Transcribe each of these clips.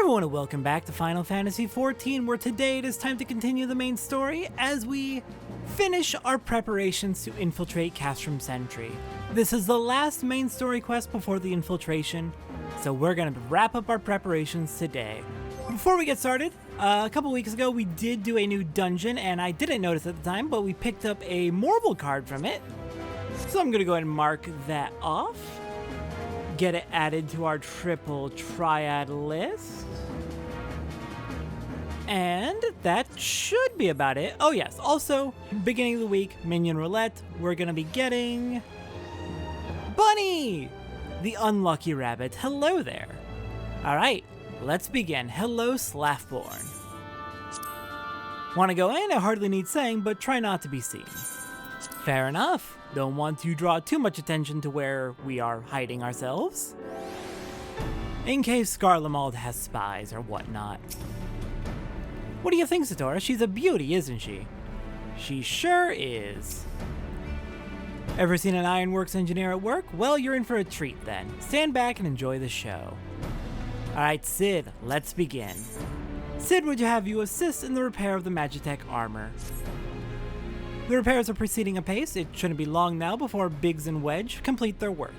everyone and welcome back to Final Fantasy XIV, where today it is time to continue the main story as we finish our preparations to infiltrate Castrum Sentry. This is the last main story quest before the infiltration, so we're going to wrap up our preparations today. Before we get started, a couple weeks ago we did do a new dungeon, and I didn't notice at the time, but we picked up a Marble card from it. So I'm going to go ahead and mark that off. Get it added to our triple triad list. And that should be about it. Oh yes, also, beginning of the week, Minion Roulette, we're gonna be getting Bunny, the unlucky rabbit. Hello there. Alright, let's begin. Hello, Slaffborn. Wanna go in? It hardly needs saying, but try not to be seen. Fair enough. Don't want to draw too much attention to where we are hiding ourselves, in case Skarlamald has spies or whatnot. What do you think, Satora? She's a beauty, isn't she? She sure is. Ever seen an ironworks engineer at work? Well, you're in for a treat then. Stand back and enjoy the show. Alright, Sid, let's begin. Sid would have you assist in the repair of the Magitek armor. The repairs are proceeding apace. It shouldn't be long now before Biggs and Wedge complete their work.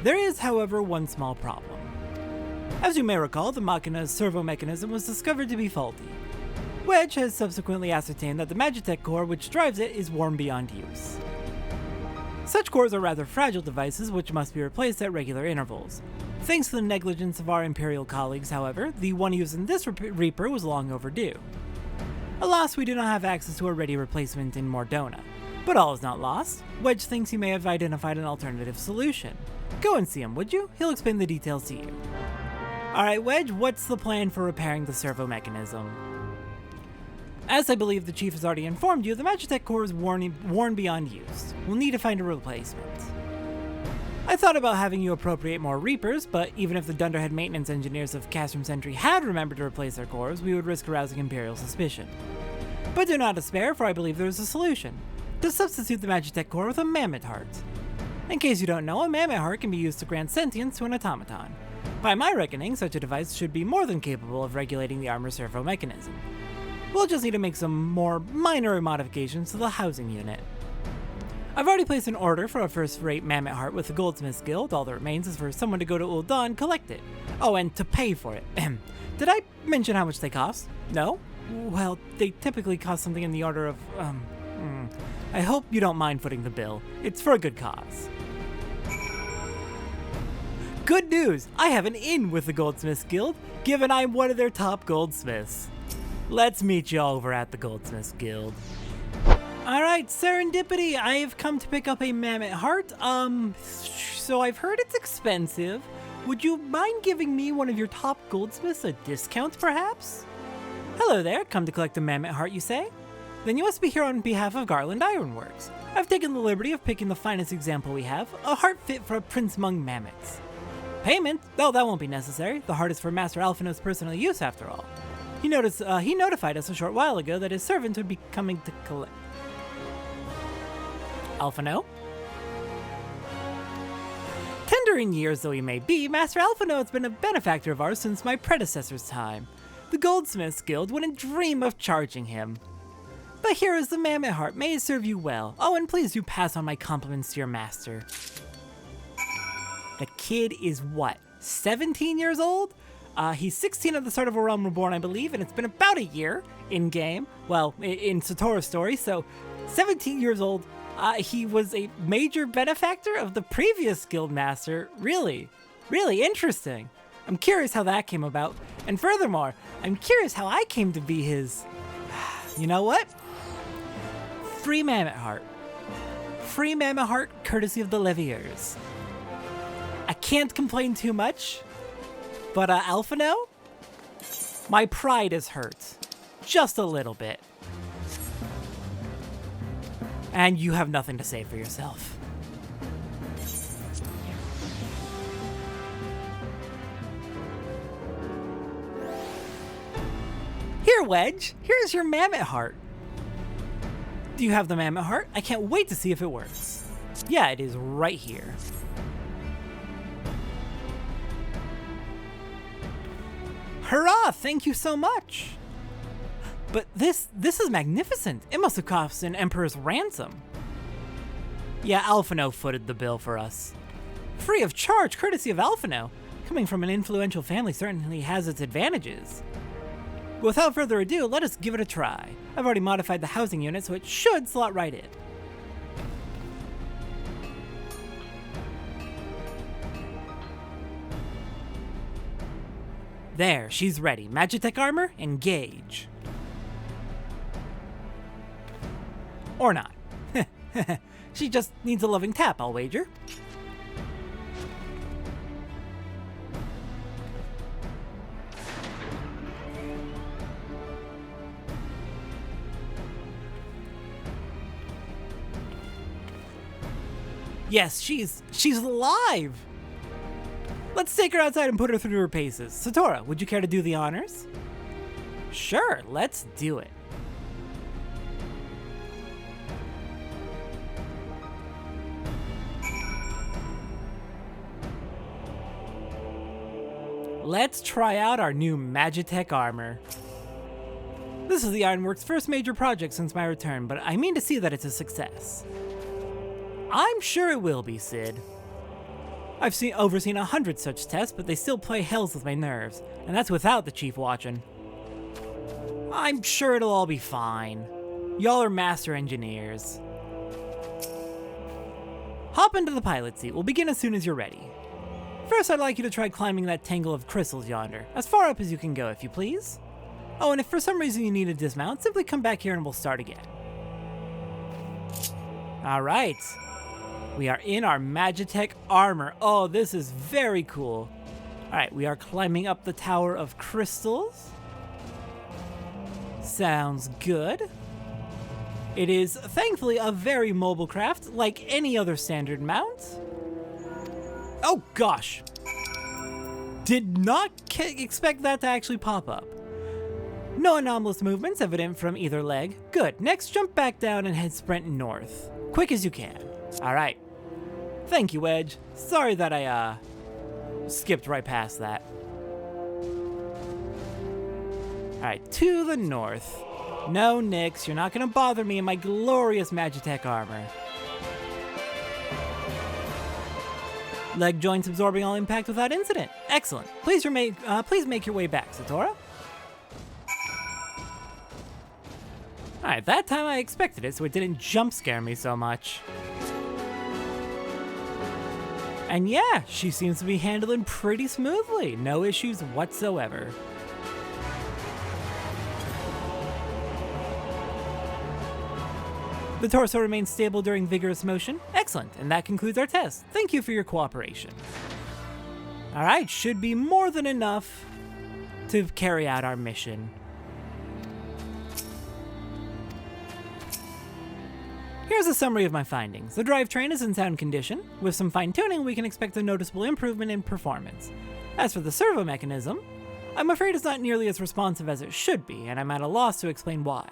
There is, however, one small problem. As you may recall, the Machina's servo mechanism was discovered to be faulty. Wedge has subsequently ascertained that the Magitek core which drives it is worn beyond use. Such cores are rather fragile devices which must be replaced at regular intervals. Thanks to the negligence of our Imperial colleagues, however, the one used in this Reaper was long overdue. Alas, we do not have access to a ready replacement in Mordona. But all is not lost. Wedge thinks he may have identified an alternative solution. Go and see him, would you? He'll explain the details to you. Alright, Wedge, what's the plan for repairing the servo mechanism? As I believe the Chief has already informed you, the Magitek core is worn beyond use. We'll need to find a replacement. I thought about having you appropriate more Reapers, but even if the Dunderhead maintenance engineers of Castrum Sentry had remembered to replace their cores, we would risk arousing Imperial suspicion. But do not despair, for I believe there is a solution. To substitute the Magitek core with a Mammoth Heart. In case you don't know, a Mammoth Heart can be used to grant sentience to an automaton. By my reckoning, such a device should be more than capable of regulating the armor servo mechanism. We'll just need to make some more minor modifications to the housing unit. I've already placed an order for a first-rate Mammoth Heart with the Goldsmiths Guild. All that remains is for someone to go to Ul'Dan, collect it. Oh, and to pay for it. Did I mention how much they cost? No? Well, they typically cost something in the order of, I hope you don't mind footing the bill. It's for a good cause. Good news! I have an in with the Goldsmiths Guild, given I'm one of their top goldsmiths. Let's meet you over at the Goldsmiths Guild. Alright, serendipity, I have come to pick up a Mammoth Heart. So I've heard it's expensive. Would you mind giving me one of your top goldsmiths a discount, perhaps? Hello there, come to collect a Mammoth Heart, you say? Then you must be here on behalf of Garland Ironworks. I've taken the liberty of picking the finest example we have, a heart fit for a prince among mammoths. Payment? Oh, that won't be necessary. The heart is for Master Alphinaud's personal use, after all. He notified us a short while ago that his servant would be coming to collect. Alphinaud? Tender in years though he may be, Master Alphinaud has been a benefactor of ours since my predecessor's time. The Goldsmiths Guild wouldn't dream of charging him. But here is the Mammoth Heart. May it serve you well. Oh, and please do pass on my compliments to your master. The kid is what, 17 years old? He's 16 at the start of A Realm Reborn, I believe, and it's been about a year in-game. Well, in Satora's story, so 17 years old. He was a major benefactor of the previous guildmaster. Really, really interesting. I'm curious how that came about. And furthermore, I'm curious how I came to be his... You know what? Free Mammoth Heart. Free Mammoth Heart courtesy of the Leviers. I can't complain too much, but Alphinaud? My pride is hurt. Just a little bit. And you have nothing to say for yourself. Here, Wedge. Here's your Mammoth Heart. Do you have the Mammoth Heart? I can't wait to see if it works. Yeah, it is right here. Hurrah! Thank you so much! But this is magnificent. It must have cost an emperor's ransom. Yeah, Alphino footed the bill for us. Free of charge, courtesy of Alphino. Coming from an influential family certainly has its advantages. But without further ado, let us give it a try. I've already modified the housing unit, so it should slot right in. There, she's ready. Magitek armor, engage. Or not. She just needs a loving tap, I'll wager. Yes, she's alive! Let's take her outside and put her through her paces. Satora, would you care to do the honors? Sure, let's do it. Let's try out our new Magitek armor. This is the Ironworks' first major project since my return, but I mean to see that it's a success. I'm sure it will be, Sid. I've overseen 100 such tests, but they still play hells with my nerves, and that's without the Chief watching. I'm sure it'll all be fine. Y'all are master engineers. Hop into the pilot seat. We'll begin as soon as you're ready. First, I'd like you to try climbing that tangle of crystals yonder, as far up as you can go, if you please. Oh, and if for some reason you need to dismount, simply come back here and we'll start again. Alright. We are in our Magitek armor. Oh, this is very cool. Alright, we are climbing up the Tower of Crystals. Sounds good. It is, thankfully, a very mobile craft, like any other standard mount. Oh gosh! Did not expect that to actually pop up. No anomalous movements evident from either leg. Good. Next, jump back down and head sprint north. Quick as you can. Alright. Thank you, Wedge. Sorry that I, skipped right past that. Alright, to the north. No, Nyx, you're not gonna bother me in my glorious Magitek armor. Leg joints absorbing all impact without incident. Excellent. Please make your way back, Satora. Alright, that time I expected it, so it didn't jump scare me so much. And yeah, she seems to be handling pretty smoothly. No issues whatsoever. The torso remains stable during vigorous motion. Excellent, and that concludes our test. Thank you for your cooperation. Alright, should be more than enough to carry out our mission. Here's a summary of my findings. The drivetrain is in sound condition. With some fine-tuning, we can expect a noticeable improvement in performance. As for the servo mechanism, I'm afraid it's not nearly as responsive as it should be, and I'm at a loss to explain why.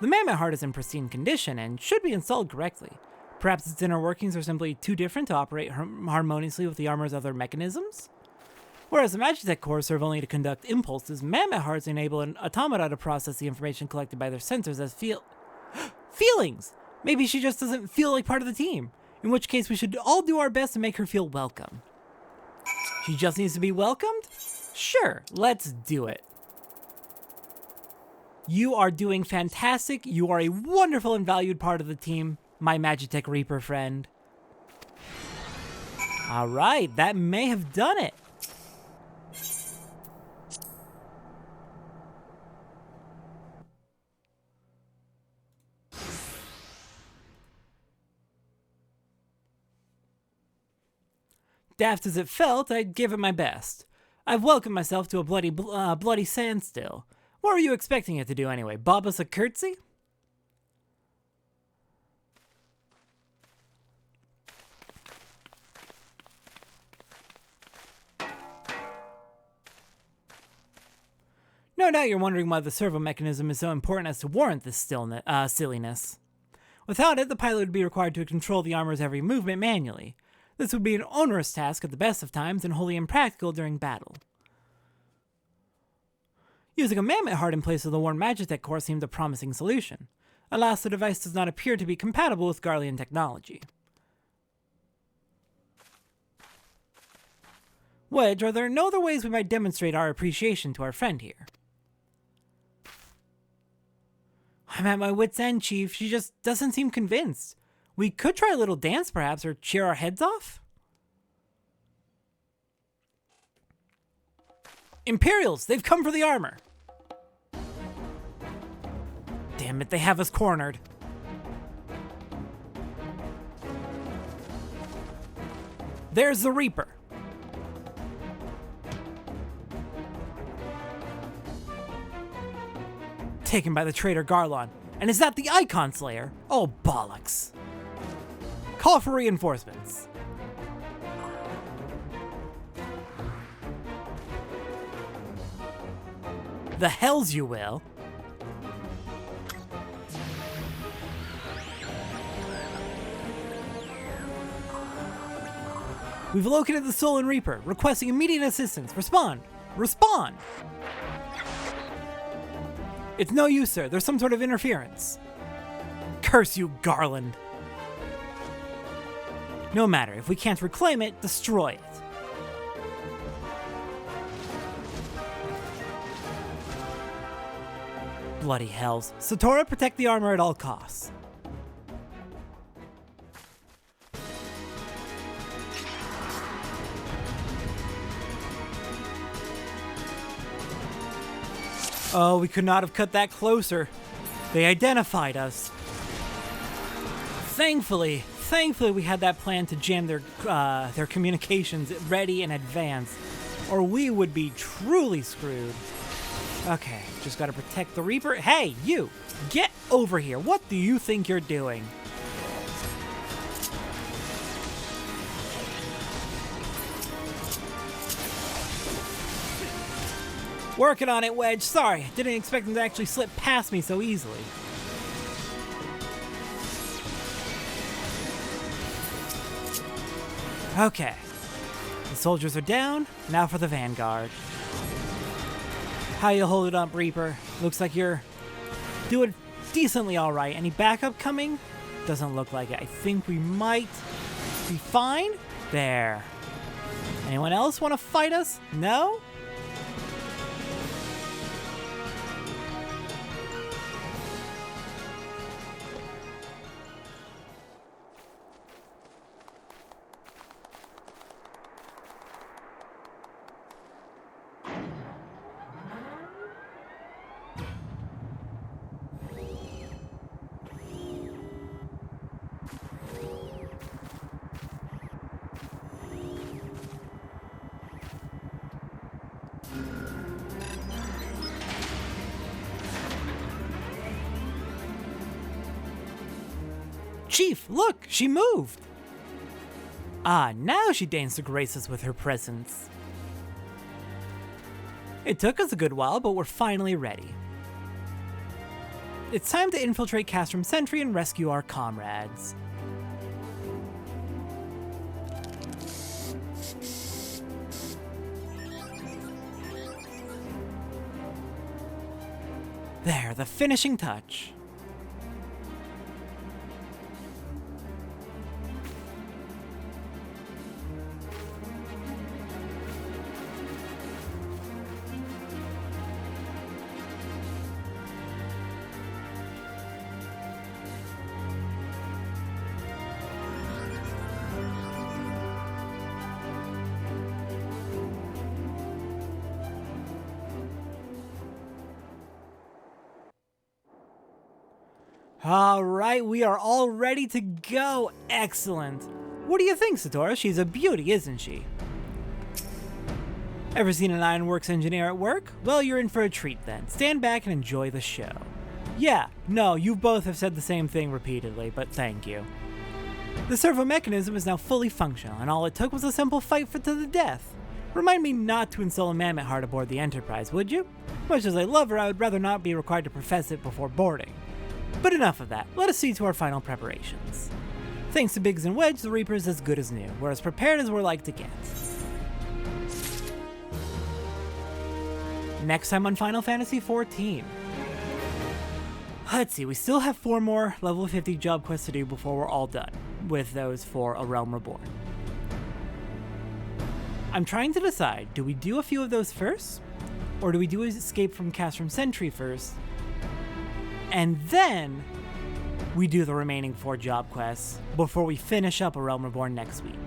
The mammoth heart is in pristine condition and should be installed correctly. Perhaps its inner workings are simply too different to operate harmoniously with the armor's other mechanisms? Whereas the Magitek core serve only to conduct impulses, mammoth hearts enable an automata to process the information collected by their sensors as feelings! Maybe she just doesn't feel like part of the team, in which case we should all do our best to make her feel welcome. She just needs to be welcomed? Sure, let's do it. You are doing fantastic. You are a wonderful and valued part of the team, my Magitek Reaper friend. Alright, that may have done it. Daft as it felt, I gave it my best. I've welcomed myself to a bloody standstill. What were you expecting it to do anyway? Bob us a curtsy? No doubt you're wondering why the servo mechanism is so important as to warrant this silliness. Without it, the pilot would be required to control the armor's every movement manually. This would be an onerous task at the best of times and wholly impractical during battle. Using a mammoth heart in place of the worn Magitek core seemed a promising solution. Alas, the device does not appear to be compatible with Garlean technology. Wedge, are there no other ways we might demonstrate our appreciation to our friend here? I'm at my wit's end, Chief. She just doesn't seem convinced. We could try a little dance, perhaps, or cheer our heads off? Imperials! They've come for the armor! Damn it, they have us cornered. There's the Reaper. Taken by the traitor Garlon. And is that the Icon Slayer? Oh, bollocks. Call for reinforcements. The hells you will. We've located the Stolen Reaper, requesting immediate assistance. Respond! Respond! It's no use, sir. There's some sort of interference. Curse you, Garland. No matter. If we can't reclaim it, destroy it. Bloody hells. Satora, protect the armor at all costs. Oh, we could not have cut that closer. They identified us. Thankfully we had that plan to jam their communications ready in advance, or we would be truly screwed. Okay, just gotta protect the Reaper. Hey, you! Get over here! What do you think you're doing? Working on it, Wedge. Sorry, didn't expect him to actually slip past me so easily. Okay. The soldiers are down. Now for the Vanguard. How you holding up, Reaper? Looks like you're doing decently alright. Any backup coming? Doesn't look like it. I think we might be fine. There. Anyone else want to fight us? No? Chief, look! She moved! Ah, now she deigns to grace us with her presence. It took us a good while, but we're finally ready. It's time to infiltrate Castrum Sentry and rescue our comrades. There, the finishing touch. Alright, we are all ready to go. Excellent. What do you think, Satora? She's a beauty, isn't she? Ever seen an ironworks engineer at work? Well, you're in for a treat then. Stand back and enjoy the show. Yeah, no, you both have said the same thing repeatedly, but thank you. The servo mechanism is now fully functional, and all it took was a simple fight to the death. Remind me not to install a mammoth heart aboard the Enterprise, would you? Much as I love her, I would rather not be required to profess it before boarding. But enough of that, let us see to our final preparations. Thanks to Biggs and Wedge, the Reaper is as good as new. We're as prepared as we're like to get. next time on Final Fantasy XIV. Let's see, we still have 4 more level 50 job quests to do before we're all done with those for A Realm Reborn. I'm trying to decide, do we do a few of those first? Or do we do Escape from Castrum Sentry first? And then we do the remaining 4 job quests before we finish up A Realm Reborn next week.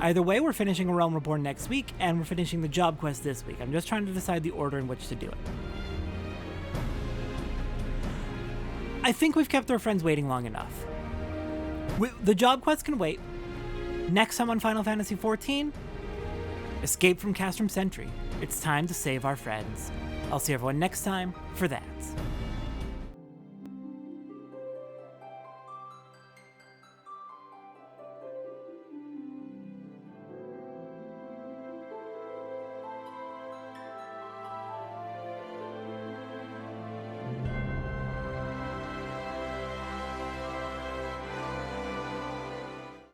Either way, we're finishing A Realm Reborn next week and we're finishing the job quest this week. I'm just trying to decide the order in which to do it. I think we've kept our friends waiting long enough. The job quests can wait. Next time on Final Fantasy XIV, Escape from Castrum Sentry. It's time to save our friends. I'll see everyone next time for that.